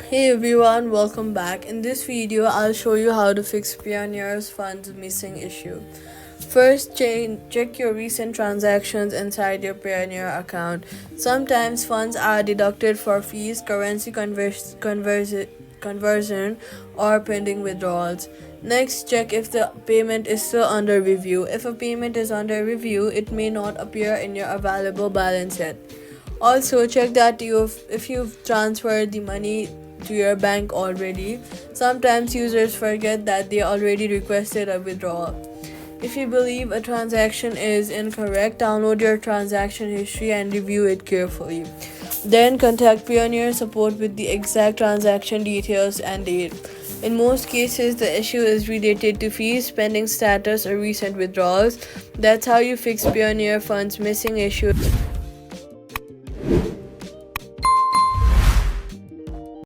Hey everyone, welcome back. In this video, I'll show you how to fix Payoneer's funds missing issue. First, check your recent transactions inside your Payoneer account. Sometimes funds are deducted for fees, currency conversion, or pending withdrawals. Next, check if the payment is still under review. If a payment is under review, it may not appear in your available balance yet. Also, check that if you've transferred the money to your bank already. Sometimes users forget that they already requested a withdrawal. If you believe a transaction is incorrect, download your transaction history and review it carefully. Then contact Payoneer support with the exact transaction details and date. In most cases, the issue is related to fees, pending status, or recent withdrawals. That's how you fix Payoneer funds missing issue.